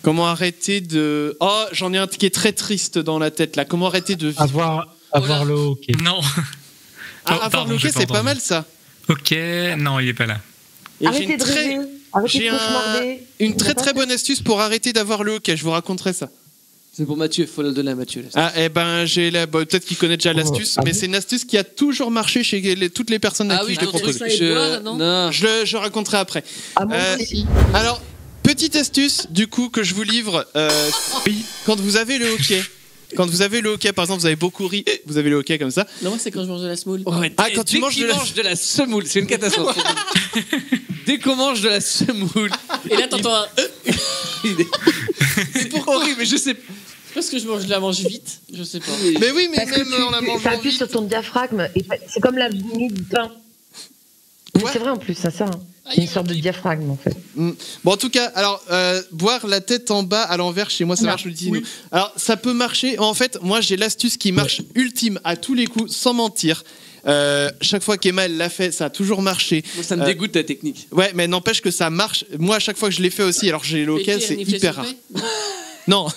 Comment arrêter de... Oh, j'en ai un qui est très triste dans la tête là. Comment arrêter de vivre... Avoir le hockey. Non. Avoir le hockey, c'est pas mal ça. Ok, non, il est pas là. Et Arrêtez de rêver, arrêtez de cauchemarder. une très bonne astuce pour arrêter d'avoir le hockey. Je vous raconterai ça. C'est pour Mathieu, il faut le donner à Mathieu. Ah, eh ben, peut-être qu'il connaît déjà l'astuce, mais c'est une astuce qui a toujours marché chez toutes les personnes à qui je l'ai proposé. Non. Je raconterai après. Moi aussi. Alors, petite astuce, du coup, que je vous livre. Oui, quand vous avez le hockey. Quand vous avez le hockey, par exemple, vous avez beaucoup ri, vous avez le hockey comme ça. Non, moi, c'est quand je mange de la semoule. Quand tu manges de la semoule, c'est une catastrophe. Dès qu'on mange de la semoule. Et là, t'entends un. C'est pour horrible, mais je sais pas. Parce que je la mange vite, je sais pas. Mais oui, mais Parce même que en la mangeant ça appuie vite. sur ton diaphragme. Et c'est comme la bouillie du pain. Mais c'est vrai en plus, ça. C'est une sorte de diaphragme en fait. Bon, en tout cas, alors, boire la tête en bas à l'envers, chez moi, ça marche. Oui. Alors, ça peut marcher. En fait, moi, j'ai l'astuce qui marche ultime à tous les coups, sans mentir. Chaque fois qu'Emma l'a fait, ça a toujours marché. Moi, ça me dégoûte ta technique. Ouais, mais n'empêche que ça marche. Moi, à chaque fois que je l'ai fait aussi, alors j'ai le hockey, c'est hyper rare. Non.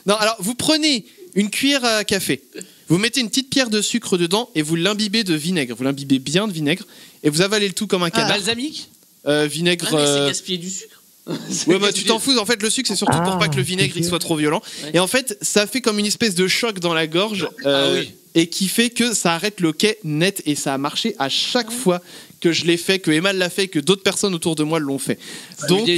Non, alors vous prenez une cuillère à café, vous mettez une petite pierre de sucre dedans et vous l'imbibez de vinaigre. Vous l'imbibez bien de vinaigre et vous avalez le tout comme un canard. Balsamique Vinaigre. Mais c'est gaspiller du sucre. Ouais, bah tu t'en fous. En fait, le sucre, c'est surtout pour pas que le vinaigre il soit trop violent. Ouais. Et en fait, ça fait comme une espèce de choc dans la gorge. Oui. Et qui fait que ça arrête le hockey net. Et ça a marché à chaque fois que je l'ai fait, que Emma l'a fait, que d'autres personnes autour de moi l'ont fait. Donc,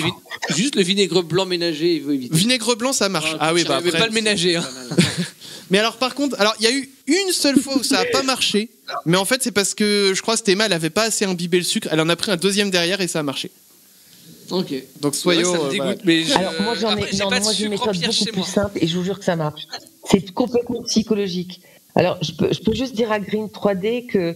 juste le vinaigre blanc ménager, il faut éviter. Vinaigre blanc, ça marche. Ah oui, bah après. Mais pas le ménager. Hein. Mais alors, par contre, il y a eu une seule fois où ça a pas marché. Mais en fait, c'est parce que je crois que Emma, elle avait pas assez imbibé le sucre. Elle en a pris un deuxième derrière et ça a marché. Ok. Donc soyons. Ça me dégoûte, mais alors moi j'ai une méthode beaucoup plus simple et je vous jure que ça marche. C'est complètement psychologique. Alors je peux juste dire à Green 3D que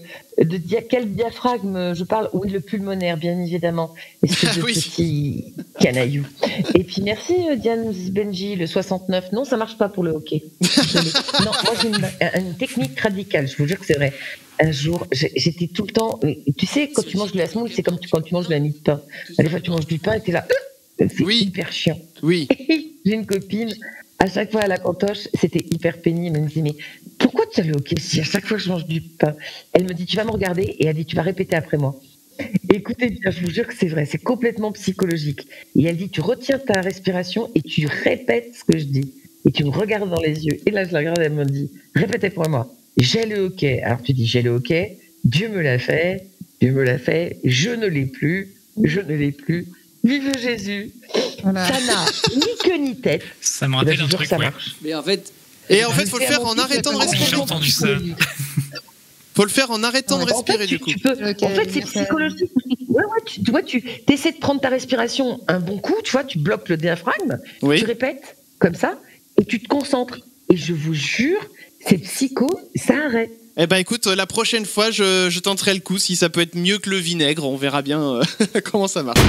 quel diaphragme je parle. Oui, le pulmonaire, bien évidemment. Espèce de petit canaillou. Et puis merci Diane Benji, le 69. Non, ça marche pas pour le hockey. Non, moi j'ai une technique radicale. Je vous jure que c'est vrai. Un jour, j'étais tout le temps. Tu sais, quand tu manges de la semoule, c'est comme quand tu manges de la mie de pain. Des fois, tu manges du pain et t'es là. C'est hyper chiant. Oui. J'ai une copine. À chaque fois à la cantoche, c'était hyper pénible. Elle me dit mais pourquoi tu as le hockey si à chaque fois que je mange du pain? Elle me dit tu vas me regarder et elle dit tu vas répéter après moi. Écoutez bien, je vous jure que c'est vrai, c'est complètement psychologique. Et elle dit tu retiens ta respiration et tu répètes ce que je dis. Et tu me regardes dans les yeux. Et là je la regarde, elle me dit répétez pour moi. J'ai le hockey. Alors tu dis j'ai le hockey, Dieu me l'a fait, je ne l'ai plus. Vive Jésus. Voilà. Ça n'a ni queue ni tête. Ça me rappelle un truc, ça marche. Mais en fait, faut le faire en arrêtant de respirer. J'ai entendu ça. Faut le faire en arrêtant de respirer, du coup. En fait, c'est psychologique. Ouais, tu essaies de prendre ta respiration un bon coup, tu vois, tu bloques le diaphragme, tu répètes comme ça, et tu te concentres. Et je vous jure, c'est psycho, ça arrête. Eh ben écoute, la prochaine fois, je tenterai le coup. Si ça peut être mieux que le vinaigre, on verra bien comment ça marche.